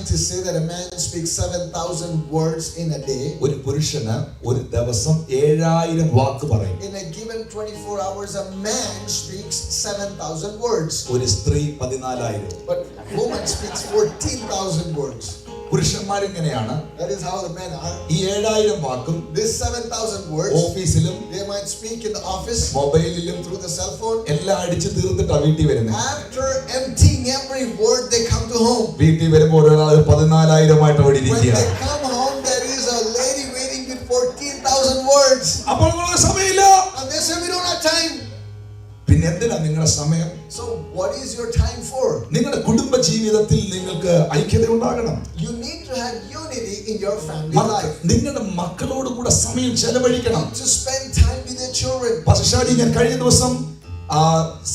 scientists say that a man speaks 7,000 words in a day. ഒരു പുരുഷന് ഒരു ദിവസം 7,000 വാക്ക് പറയും. In a given 24 hours, a man speaks 7,000 words. ഒരു സ്ത്രീ 14,000. But woman speaks 14,000 words. പുരുഷന്മാരിങ്ങനെയാണ്. That is how the men are. ഈ 7,000 വാക്കും This 7,000 words, ഓഫീസിലും they might speak in the office, മൊബൈലിലും through the cell phone. എല്ലാം അടിച്ചു തീർന്നിട്ടാ വീട്ടിൽ വരുന്നത്. After emptying every word, they come to home. വീട്ടിൽ വരുമ്പോൾ ഒരാൾ 14,000 അവിടെ When ഇരിക്കുക. they come home, there is a lady waiting with 14,000 words. അപ്പോൾ നമുക്ക് സമയമില്ല. And they say, we don't have time. പിന്നെ എന്തിനാ നിങ്ങളുടെ സമയം? So what is your time for? നിങ്ങളുടെ കുടുംബ ജീവിതത്തിൽ നിങ്ങൾക്ക് ഐക്യത ഉണ്ടാകണം. You need to have unity in your family life. നിങ്ങളുടെ മക്കളോട് കൂടെ സമയം ചെലവഴിക്കണം. To spend time with your children. Pastor ഞാൻ കഴിഞ്ഞ ദിവസം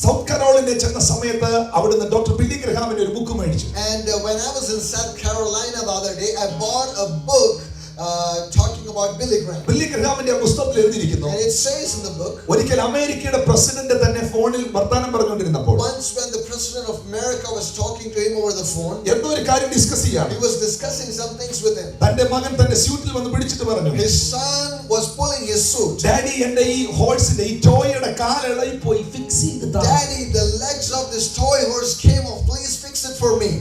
സൗത്ത് കരോളിനെ ചെന്ന സമയത്ത് അവിടുന്ന് ഡോക്ടർ ബില്ലി ഗ്രഹാമിന്റെ ഒരു ബുക്ക് മേടിച്ചു. And when I was in South Carolina the other day, I bought a book talking about Billy Graham. Billy ഗ്രഹാമിന്റെ പുസ്തകത്തിൽ എഴുതിയിരിക്കുന്നു. And it says in the book, ഒരിക്കൽ അമേരിക്കയുടെ പ്രസിഡന്റ് തന്നെ ഫോണിൽ വർത്തമാനം പറഞ്ഞുകൊണ്ടിരുന്നപ്പോൾ, once when the president of America was talking to him over the phone, എന്തോ ഒരു കാര്യം ഡിസ്കസ് ചെയ്യാണ്. he was discussing some things with him. തന്റെ മകൻ തന്റെ സ്യൂട്ടിൽ വന്ന് പിടിച്ചിട്ട് പറഞ്ഞു, His son was pulling his suit. Daddy എന്റെ ഈ ഹോഴ്സിന്റെ ഈ ടോയുടെ കാലിളകി പോയി ഫിക്സ് ചെയ്ത് താ. Daddy, the legs of this toy horse came off. Please fix it for me.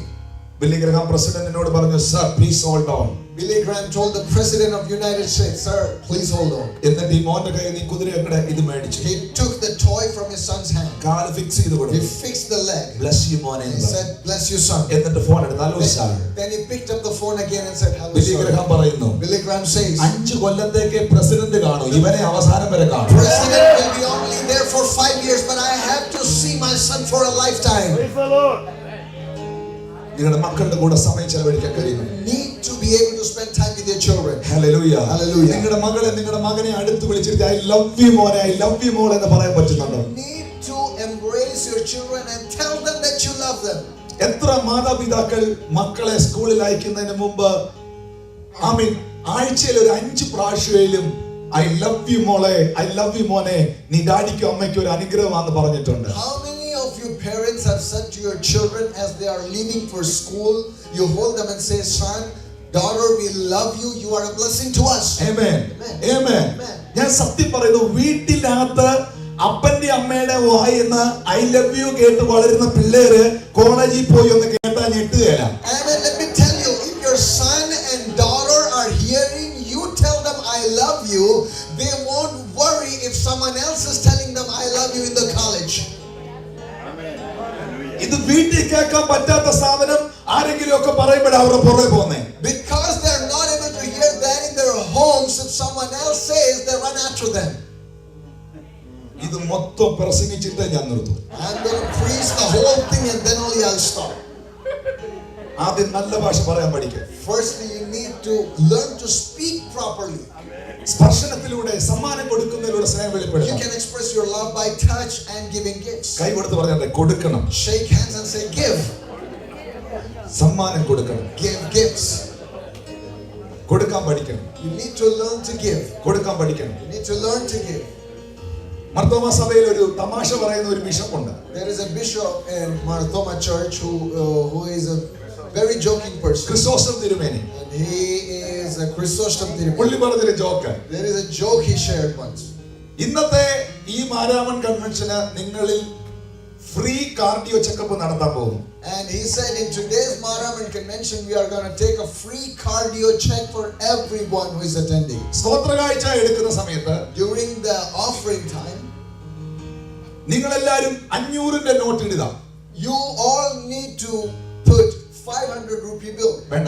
Billy Graham പ്രസിഡന്റിനോട് പറഞ്ഞു, sir please hold on. Billy Graham told the president of United States, sir, please hold on. എന്നിട്ട് ഈ മോന്റെ കയ്യിൽ നിന്ന് കുതിരയുടെ ഇത് മേടിച്ചു. He took the toy from his son's hand. കാല് ഫിക്സ് ചെയ്തു കൊടുത്തു. He fixed the leg. Bless you മോനെ. He said, bless you son. എന്നിട്ട് ഫോൺ എടുത്ത് hello sir. Then he picked up the phone again and said, hello Billy sir. Graham പറയുന്നു, Billy Graham says, 5 കൊല്ലത്തേക്ക് president കാണും, ഇവനെ അവസാനം വരെ കാണും. president will be only there for 5 years, but I have to see my son for a lifetime. Praise the Lord. നിങ്ങളുടെ മക്കളുടെ കൂടെ സമയം ചെലവഴിക്കാൻ കഴിയുന്നു. Need to be able to spend time with your children. Hallelujah. Hallelujah. നിങ്ങളുടെ മകളെ നിങ്ങളുടെ മകനെ അടുത്ത് വിളിച്ചിട്ട് ഐ ലവ് യു മോനെ, ഐ ലവ് യു മോൾ എന്ന് പറയാൻ പറ്റുന്നുണ്ടോ? Need to embrace your children and tell them that you love them. എത്ര മാതാപിതാക്കൾ മക്കളെ സ്കൂളിൽ അയക്കുന്നതിന് മുമ്പ് ആഴ്ചയിൽ ഒരു 5 പ്രാവശ്യമെങ്കിലും ഐ ലവ് യു മോളെ, ഐ ലവ് യു മോനെ, നീ ഡാഡിക്കും അമ്മയ്ക്കും ഒരു അനുഗ്രഹമാണെന്ന് പറഞ്ഞിട്ടുണ്ട്. How many of you parents have said to your children as they are leaving for school, you hold them and say, son, daughter, we love you, you are a blessing to us. Amen. Amen. ഞാൻ സത്യം പറയുന്നു, വീട്ടിനകത്ത് അപ്പന്റെ അമ്മയുടെ വായിന്ന് I love you കേട്ട് വളരുന്ന പിള്ളേര് കോളേജിൽ പോയി ഒന്ന് കേട്ടാ ഞെട്ടുകയില്ല. And let me tell you, if your son and daughter are hearing you tell them I love you, they won't worry if someone else is telling them I love you in the college. ഇത് വീട്ടിൽ കേൾക്കാൻ പറ്റാത്ത സാധനം ആരെങ്കിലും ഒക്കെ പറയുമ്പോഴാണ് അവരുടെ പുറകെ പോകുന്നേ. Because they are not able to hear that in their homes, if someone else says, they run after them. ഇത് മൊത്തം പ്രസംഗിച്ചിട്ട് ഞാൻ നിർത്തും. I'm going to preach the whole thing and then only I'll stop. ആദ്യം നല്ല ഭാഷ പറയാൻ പഠിക്കുക. Firstly, you need to learn to speak properly. സ്പർശനത്തിലൂടെ സമ്മാനം കൊടുക്കുന്നതിലൂടെ സ്നേഹം You വെളിപ്പെടുത്തണം. can express your love by touch and giving gifts. കൈ കൊടുത്ത് പറഞ്ഞാൽ കൊടുക്കണം. Shake hands and say give. സമ്മാനം കൊടുക്കണം. Give gifts. കൊടുക്കാൻ പഠിക്കണം. You need to learn to give. കൊടുക്കാൻ പഠിക്കണം. You need to learn to give. Mar Thoma സഭയിൽ ഒരു തമാശ പറയുന്ന ഒരു ബിഷപ്പുണ്ട്. There is a bishop in Marthoma Church who is a very joking person. Chrysostom തിരുമേനി. And he is a Chrysostom Tirupati. പുള്ളി പറഞ്ഞൊരു joke. There is a joke he shared once. ഇന്നത്തെ ഈ മാരാമൺ കൺവെൻഷന് നിങ്ങളിൽ ഫ്രീ കാർഡിയോ ചെക്കപ്പ് നടത്താൻ പോകും. And he said in today's Maraman convention we are going to take a free cardio check for everyone who is attending. സ്തോത്രകാഴ്ച എടുക്കുന്ന സമയത്ത് During the offering time, നിങ്ങൾ എല്ലാവരും 500ന്റെ not ഇടുക. you all need to put 500 rupee bill. വേണ്ട,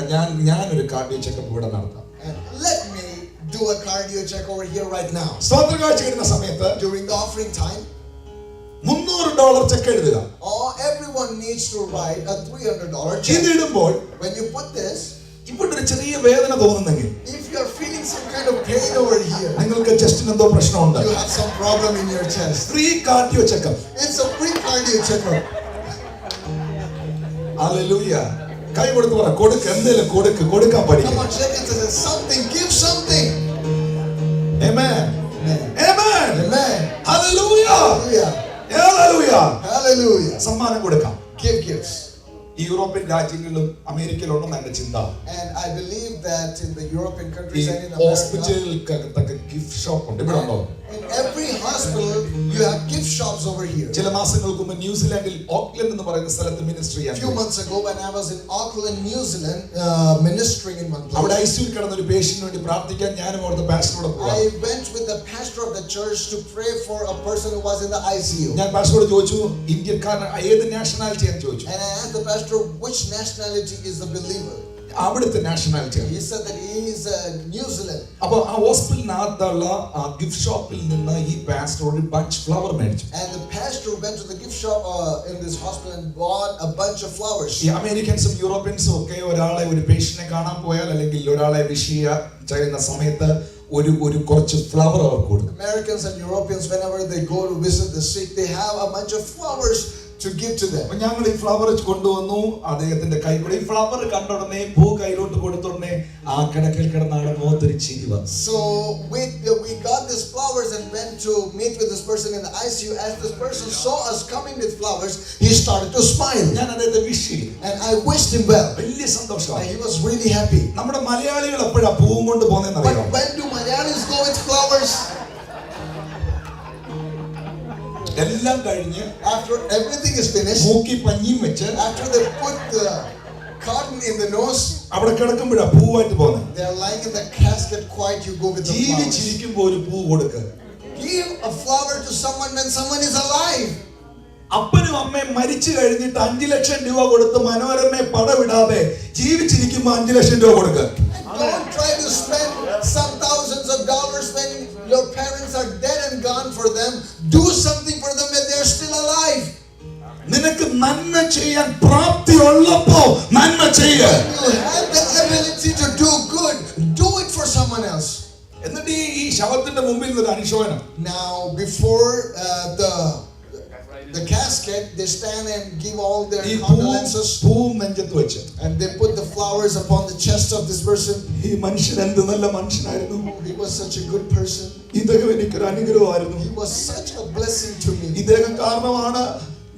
ഞാൻ ഒരു cardio checkup ഇവിടെ നടത്താം. And let me do a cardio check over here right now. സ്തോത്രകാഴ്ച ഇടുന്ന സമയത്ത് During the offering time, $300 check എഴുതുക. everyone needs to write a $300 check. ഇതിടുമ്പോൾ When you put this, ഇവിടെ ഒരു ചെറിയ വേദന തോന്നുന്നെങ്കിൽ, if you are feeling some kind of pain over here, നിങ്ങൾക്ക് ചെസ്റ്റിന് എന്തോ പ്രശ്നമുണ്ട്, you have some problem in your chest, free cardio checkup. it's a free cardio checkup. Hallelujah. കൈ കൊടുത്ത് പറ, കൊടുക്ക, എന്തെങ്കിലും കൊടുക്കാൻ Come പഠിക്കുക. on, shake it and say something, give something. Amen. Amen. Amen. Amen. Hallelujah. Hallelujah. Hallelujah. Hallelujah. സമ്മാനം കൊടുക്കാം. Give gifts. ഈ യൂറോപ്യൻ രാജ്യങ്ങളിലും അമേരിക്കയിലുണ്ടെന്ന് എന്റെ ചിന്ത. And I believe that in the European countries and in America, ഹോസ്പിറ്റലുകൾക്കകത്തൊക്കെ gift shop ഉണ്ട്. ഇവിടെ ഉണ്ടോ? in every hospital you have gift shops over here. ചില മാസങ്ങൾക്ക് മുമ്പ് ന്യൂസിലാൻഡിൽ ഓക്ലൻഡ് എന്ന് പറയുന്ന സ്ഥലത്ത് മിനിസ്ട്രി ചെയ്യാൻ. Few months ago when I was in Auckland, New Zealand, ministering in one place. അവിടെ ഐസിയുവിൽ കിടന്ന ഒരു പേഷ്യന്റിന് വേണ്ടി പ്രാർത്ഥിക്കാൻ ഞാനും അവിടുത്തെ പാസ്റ്ററോട് പോയി. I went with the pastor of the church to pray for a person who was in the ICU. ഞാൻ പാസ്റ്ററോട് ചോദിച്ചു, ഇന്ത്യക്കാരൻ ഏത് നാഷണാലിറ്റി എന്ന് ചോദിച്ചു. And I asked the pastor which nationality is the believer. അവിടുത്തെ nationality. He said that he is New Zealand. അപ്പോൾ ആ ഹോസ്പിറ്റലിനകത്തുള്ള ആ ഗിഫ്റ്റ് ഷോപ്പിൽ നിന്ന് ഈ പാസ്റ്റർ ഒരു ബഞ്ച് ഫ്ലവർ മേടിച്ചു. And the pastor went to the gift shop in this hospital and bought a bunch of flowers. ഈ അമേരിക്കൻസും യൂറോപ്യൻസും ഒക്കെ ഒരാളെ ഒരു പേഷ്യന്റിനെ കാണാൻ പോയാൽ അല്ലെങ്കിൽ ഒരാളെ വിഷ് ചെയ്യുന്ന സമയത്ത് ഒരു കുറച്ച് ഫ്ലവർ അവർക്ക് കൊടുക്കും. Americans and Europeans, whenever they go to visit the sick, they have a bunch of flowers to give to them. ഞങ്ങൾ ഈ ഫ്ലവർ കൊണ്ടുവന്നു അദ്ദേഹത്തിന്റെ കൈ കൂടെ. ഈ ഫ്ലവർ കണ്ടുടനെ പൂ കയ്യിലോട്ട് കൊടുത്തുടനെ ആ കിടക്കൽ കിടന്നാണ് മുഖത്തൊരു ചിരി വന്നു. So we got these flowers and went to meet with this person in the ICU. As this person saw us coming with flowers, he started to smile. ഞാൻ അദ്ദേഹത്തെ വിഷ് ചെയ്തു. And I wished him well. വലിയ സന്തോഷം. And he was really happy. നമ്മുടെ മലയാളികൾ എപ്പോഴാ പൂവും കൊണ്ട് പോകുന്നതെന്ന് But അറിയാമോ? when do Malayalis go with flowers? എല്ലാം കഴിഞ്ഞ് After everything is finished, മൂക്കി പഞ്ഞിയും വെച്ച് after they put the cotton in the nose, അവിടെ കിടക്കുമ്പോഴാ പൂവായിട്ട് പോകുന്നത്. they are lying in the casket quiet, you go with the flowers. ജീവിച്ചിരിക്കുമ്പോ ഒരു പൂ കൊടുക്കുക. Give a flower to someone when someone is alive. അപ്പനും അമ്മയും മരിച്ചു കഴിഞ്ഞിട്ട് 5 ലക്ഷം രൂപ കൊടുത്ത് മനോരമയെ പടവിടാതെ ജീവിച്ചിരിക്കുമ്പോ 5 ലക്ഷം രൂപ കൊടുക്കുക. Don't try to spend some thousands of dollars when your parents are dead and gone for them. Do something for them when they are still alive. നിനക്ക് നന്മ ചെയ്യാൻ പ്രാപ്തി ഉള്ളപ്പോ നന്മ ചെയ്യുക. When you have the ability to do good, do it for someone else. എന്നിട്ട് ഈ ശവത്തിന്റെ മുമ്പിൽ ഒരു അനുശോചനം. Now before the casket, they stand and give all their condolences. പൂവും നെഞ്ചത്ത് വെച്ച്. And they put the flowers upon the chest of this person. ഈ മനുഷ്യൻ എന്ത് നല്ല മനുഷ്യനായിരുന്നു. He was such a good person. ഇദ്ദേഹം എനിക്കൊരു അനുഗ്രഹമായിരുന്നു. He was such a blessing to me. ഇദ്ദേഹം കാരണമാണ്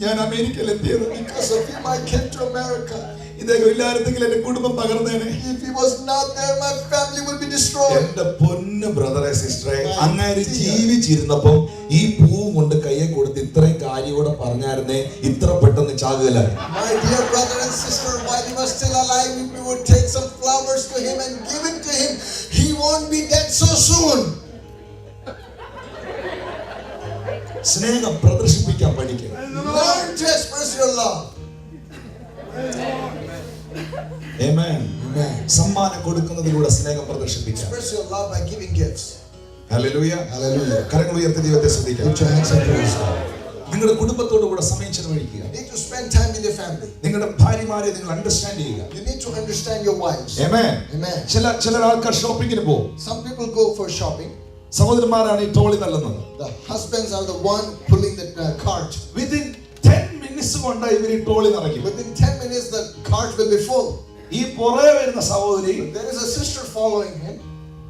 ഞാൻ അമേരിക്കയിൽ എത്തിയത്. Because of him I came to America. ഇദ്ദേഹം ഇല്ലായിരുന്നെങ്കിൽ എന്റെ കുടുംബം തകർന്നേനെ. If he was not there, my family would be destroyed. എന്റെ പൊന്നു ബ്രദറെ സിസ്റ്ററെ, അങ്ങനെ ജീവിച്ചിരുന്നപ്പോ ഈ പൂ കൊണ്ട് കയ്യെ കൊടുത്ത് ഇത്രയും കാര്യോടെ പറഞ്ഞായിരുന്നേ ഇത്ര പെട്ടെന്ന് ചാകുകയില്ല. My dear brother and sister, while he was still alive, if we would take some flowers to him and give it to him, he won't be dead so soon. സ്നേഹം പ്രദർശിപ്പിക്കാൻ പഠിക്കുക. Learn to express your love. Amen. Amen. സമ്മാനം കൊടുക്കുന്നതിലൂടെ സ്നേഹം പ്രദർശിപ്പിക്കാം. Express your love by giving gifts. Hallelujah. Hallelujah. കരങ്ങൾ ഉയർത്തി ദൈവത്തെ സ്തുതിക്കാം. Lift your hands and praise God. നിങ്ങളുടെ കുടുംബത്തോട് കൂടെ സമയം ചെലവഴിക്കുക. You need to spend time with your family. നിങ്ങളുടെ ഭാര്യമാരെ നിങ്ങൾ അണ്ടർസ്റ്റാൻഡ് ചെയ്യുക. You need to understand your wives. Amen. Amen. ചില ആൾക്കാർ ഷോപ്പിങ്ങിന് പോകും. Some people go for shopping. സഹോദരന്മാരാണ് ഈ ട്രോളി തള്ളുന്നത്. The husbands are the one pulling the cart. Within 10 minutes കൊണ്ട് ഇവർ ഈ ട്രോളി നിറയ്ക്കും. Within 10 minutes the cart will be full. ഈ പുറകെ വരുന്ന സഹോദരി, There is a sister following him.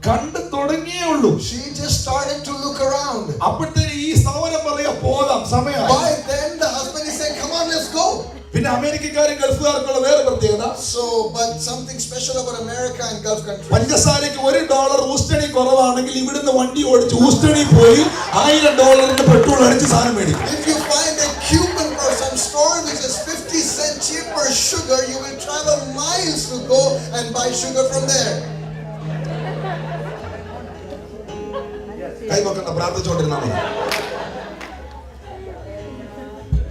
കണ്ടു തുടങ്ങിയേ ഉള്ളൂ. She just started to look around. അപ്പോഴത്തേന് ഈ സഹോദരൻ പറയാ പോകാം സമയമായി. By then the husband is saying, come on, let's go. പിന്നെ അമേരിക്കക്കാരും ഗൾഫുകാർക്കുള്ള വേറെ പ്രത്യേകത, So, but something special about America and Gulf countries. പഞ്ചസാരയ്ക്ക് $1 ഊസ്റ്റണി കുറവാണെങ്കിൽ ഇവിടുന്ന് വണ്ടി ഓടിച്ച് ഊസ്റ്റണി പോയി $1000 പെട്രോൾ അടിച്ച് സാധനം മേടിക്കും. If you find a coupon for some store which is 50 cents cheaper sugar, you will travel miles to go and buy sugar from there. കൈവക്കണ്ട പ്രാർത്ഥിച്ചോണ്ടിരുന്നാ മതി.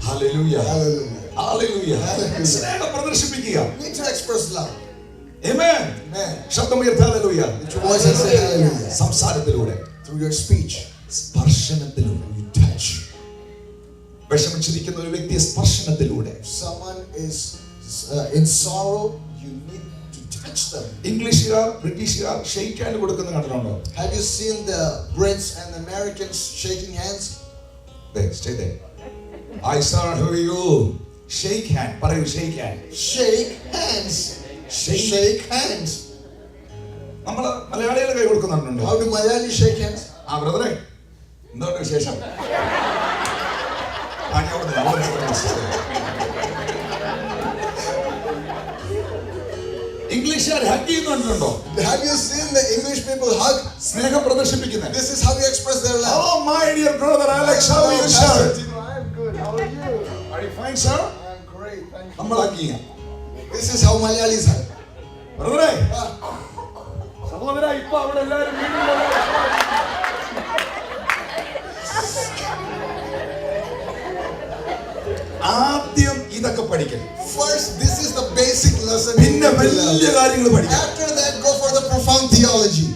Hallelujah. Hallelujah. Hallelujah. Hallelujah. സ്നേഹം പ്രദർശിപ്പിക്കുക. You need to express love. Amen. Amen. ശബ്ദം ഉയർത്തി hallelujah. Lift your voice and say hallelujah. സംസാരത്തിലൂടെ, Through your speech, സ്പർശനത്തിലൂടെ, you touch. വിഷമിച്ചിരിക്കുന്ന ഒരു വ്യക്തിയെ സ്പർശനത്തിലൂടെ. If someone is in sorrow, you need to touch them. ഇംഗ്ലീഷുകാർ ബ്രിട്ടീഷുകാർ shake hand കൊടുക്കുന്ന കണ്ടിട്ടുണ്ടോ? Have you seen the Brits and Americans shaking hands? Stay there. I saw who you shake hand. പറയൂ shake hand. Shake hands. Shake hands. നമ്മള് മലയാളികൾ കൈ കൊടുക്കുന്നുണ്ടോ? How do Malayalis shake hands? ബ്രദറെ എന്തുകൊണ്ട് വിശേഷം? ഇംഗ്ലീഷുകാർ ഹഗ് ചെയ്യുന്നുണ്ടോ? Have you seen the English people hug? സ്നേഹം പ്രദർശിപ്പിക്കുന്നത്. This is how you express their love. Oh my dear brother Alex, how are you, sir? I'm good. How are you? Are you fine, sir? I'm great. Thank you. നമ്മൾ hug ചെയ്യാം. This is how Malayalis hug. ബ്രദറെ, സഹോദരാ, ഇപ്പൊ അവിടെ എല്ലാവരും ആദ്യം ഇതൊക്കെ പഠിക്കണം. First, this is the basic lesson. പിന്നെ വലിയ കാര്യങ്ങൾ പഠിക്കണം. After that, go for the profound theology.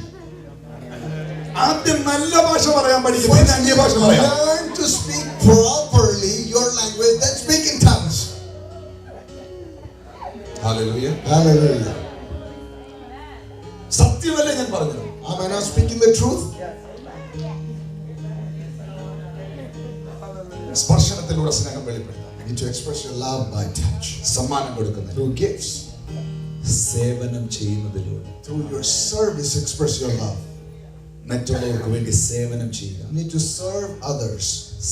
ആദ്യം നല്ല ഭാഷ പറയാൻ പഠിക്കും, പിന്നെ അന്യഭാഷ പറയാം. Learn to speak properly your language, then speak in tongues. Hallelujah. Hallelujah. സത്യമല്ലേ ഞാൻ പറഞ്ഞത്? Am I not speaking the truth? സ്പർശനത്തിലൂടെ സ്നേഹം വെളിപ്പെടുത്താം. You need to express your love by touch. സമ്മാനം കൊടുക്കുന്നത്, Through gifts. സേവനം ചെയ്യുന്നതിലൂടെ, Through your service, express your love. മറ്റുള്ളവർക്ക് വേണ്ടി സേവനം ചെയ്യുക. You need to serve others.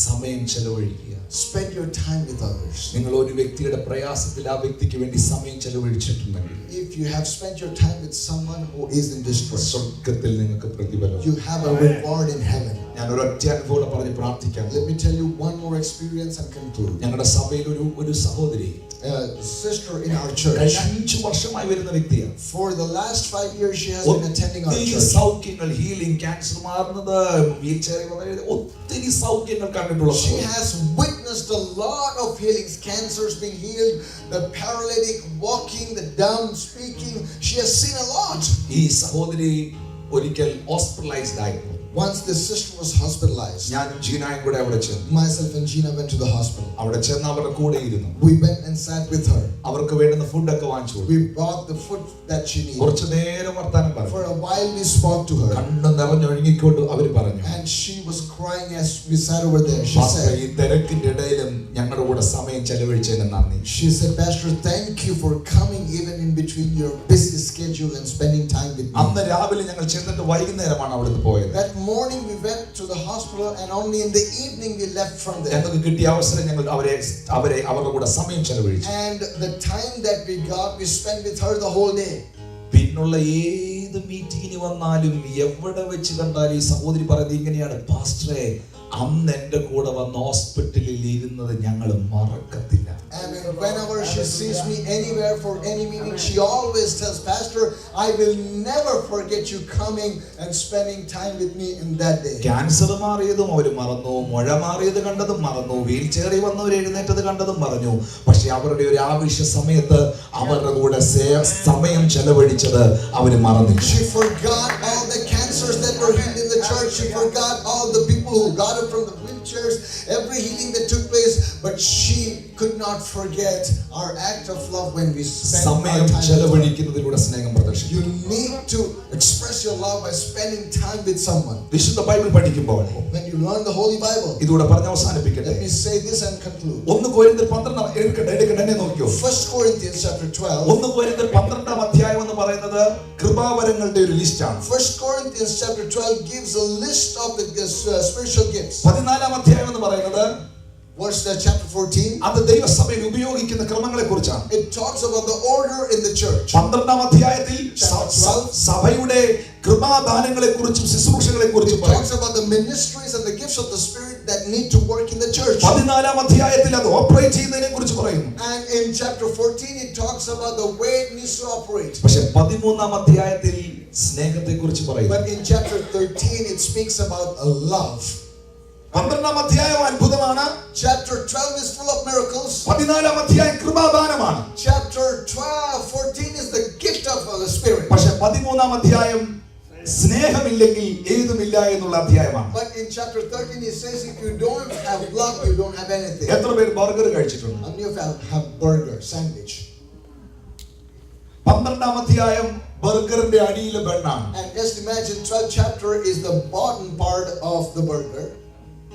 സമയം ചെലവഴിക്കുക. Spend your time with others. നിങ്ങൾ ഒരു വ്യക്തിയുടെ പ്രയാസത്തിൽ ആ വ്യക്തിക്ക് വേണ്ടി സമയം ചെലവഴിച്ചിട്ടുണ്ടെങ്കിൽ, If you have spent your time with someone who is in distress, സ്വർഗ്ഗത്തിൽ നിങ്ങൾക്ക് പ്രതിഫലം. you have a reward in heaven. ഞാൻ ഒരു ഒറ്റ അനുഭവം പറഞ്ഞ് പ്രാർത്ഥിക്കാം. Let me tell you one more experience and conclude. ഞങ്ങളുടെ സഭയിൽ ഒരു സഹോദരി, A sister in our church. കഴിഞ്ഞ 5 വർഷമായി വരുന്ന വ്യക്തിയാണ്. For the last 5 years, she has been attending our ഒത്തിരി church. സൗഖ്യങ്ങൾ, ഹീലിംഗ്, ക്യാൻസർ മാറുന്നത്, വീൽചെയറിൽ വന്നത്, ഒത്തിരി സൗഖ്യങ്ങൾ കണ്ടിട്ടുള്ള. She has witnessed a lot of healings, cancers being healed, the paralytic walking, the dumb speaking. She has seen a lot. ഈ സഹോദരി ഒരിക്കൽ hospitalised ആയിരുന്നു. Once this sister was hospitalized. ഞാൻ ജീനായും കൂടെ അവിടെ ചെന്നു. Myself and Gina went to the hospital. അവിടെ ചെന്ന് അവരുടെ കൂടെ ഇരുന്നു. We went and sat with her. അവർക്ക് വേണ്ടുന്ന ഫുഡൊക്കെ വാങ്ങിച്ചു കൊടുത്തു. We bought the food that she needed. കുറച്ചു നേരം വർത്താനം പറഞ്ഞു. For a while we spoke to her. കണ്ണു നിറഞ്ഞൊഴുകിക്കൊണ്ട് അവർ പറഞ്ഞു. And she was crying as we sat over there. She said, ഈ തിരക്കിന്റെ ഇടയിലും ഞങ്ങളുടെ കൂടെ സമയം ചെലവഴിച്ചതിന് നന്ദി. She said, Pastor, thank you for coming even in between your busy schedule and spending time with me. അന്ന് രാവിലെ ഞങ്ങൾ ചെന്നിട്ട് വൈകുന്നേരമാണ് അവിടുന്ന് പോയത്. That morning we went to the hospital and only in the evening we left from there. ഞങ്ങൾക്ക് കിട്ടിയ അവസരം ഞങ്ങൾ അവരുടെ കൂടെ സമയം ചെലവഴിച്ചു. And the time that we got, we spent with her the whole day. പിന്നുള്ള ഏത് മീറ്റിങ്ങിന് വന്നാലും എവിടെ വെച്ച് കണ്ടാലും ഈ സഹോദരി പറയുന്നത് ഇങ്ങനെയാണ്, പാസ്റ്ററെ, അന്ന് എന്റെ കൂടെ വന്ന് ഹോസ്പിറ്റലിൽ ഇരുന്നത് ഞങ്ങൾ മറക്കത്തില്ല. And whenever she sees me anywhere for any meeting, she always tells, Pastor, I will never forget you coming and spending time with me in that day. Cancer മാറിയതും അവർ മറന്നു, മുഴ മാറിയത് കണ്ടതും മറന്നു, വീൽ ചെയറിൽ വന്നവർ എഴുന്നേറ്റത് കണ്ടതും പറഞ്ഞു. പക്ഷെ അവരുടെ ഒരു ആവശ്യ സമയത്ത് അവരുടെ കൂടെ സമയം ചെലവഴിച്ചത് അവർ മറന്നില്ല. She forgot all the cancers that were healed in the church. She forgot all the people who got up from the wheelchairs, every healing that took place, but she could not forget our act of love when we spent our സമയം time. ചെലവഴിക്കുന്നതിലൂടെ സ്നേഹം പ്രദർശിക്കും. You need to express your love by spending time with someone. വിശുദ്ധ Bible പഠിക്കുമ്പോൾ When you learn the Holy Bible, ഇതുകൂടെ പറഞ്ഞ് അവസാനിപ്പിക്കട്ടെ. let me say this and conclude. 1 കൊരിന്ത്യർ 12 എടുക്കട്ടെ നോക്കിയോ. 1 Corinthians chapter 12. 1 കൊരിന്ത്യർ 12 അധ്യായം എന്ന് പറയുന്നത് കൃപാവരങ്ങളുടെ ഒരു ലിസ്റ്റാണ്. 1 Corinthians chapter 12 gives a list of the spiritual gifts. 14 അധ്യായം എന്ന് പറയുന്നത് Verse chapter 14. അത് ദൈവസഭയിൽ ഉപയോഗിക്കുന്ന ക്രമങ്ങളെ കുറിച്ചാണ്. It talks about the order in the church. 12 അധ്യായത്തിൽ സഭയുടെ കൃപാദാനങ്ങളെ കുറിച്ചും ശുശ്രൂഷകളെ കുറിച്ചും It talks about the ministries and the gifts of the Spirit that need to work in the church. 14 അധ്യായത്തിൽ അത് ഓപ്പറേറ്റ് ചെയ്യുന്നതിനെ കുറിച്ച് പറയുന്നു. And in chapter 14 it talks about the way it needs to operate. പക്ഷേ 13 അധ്യായത്തിൽ സ്നേഹത്തെ കുറിച്ച് പറയുന്നു. But in chapter 13 it speaks about a love. 12 അധ്യായം അത്ഭുതമാണ്. Chapter 12 is full of miracles. 14 അധ്യായം കൃപാദാനമാണ്. Chapter 14 is the gift of the Spirit. പക്ഷേ 13 അധ്യായം സ്നേഹമില്ലെങ്കിൽ ഏതുമില്ല എന്നുള്ള അധ്യായമാണ്. But in chapter 13 it says if you don't have love you don't have anything. എത്ര പേർ burger കഴിച്ചിട്ടുണ്ട്? How many of you have burger sandwich? 12 അധ്യായം ബർഗറിന്റെ അടിയിലെ ബണ്ണാണ്. And just imagine 12th chapter is the bottom part of the burger.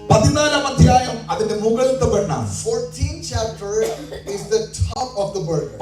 14 അധ്യായം അതിന്റെ മുകളിലത്തെ ബണ്ണാണ്. 14th chapter is the top of the burger.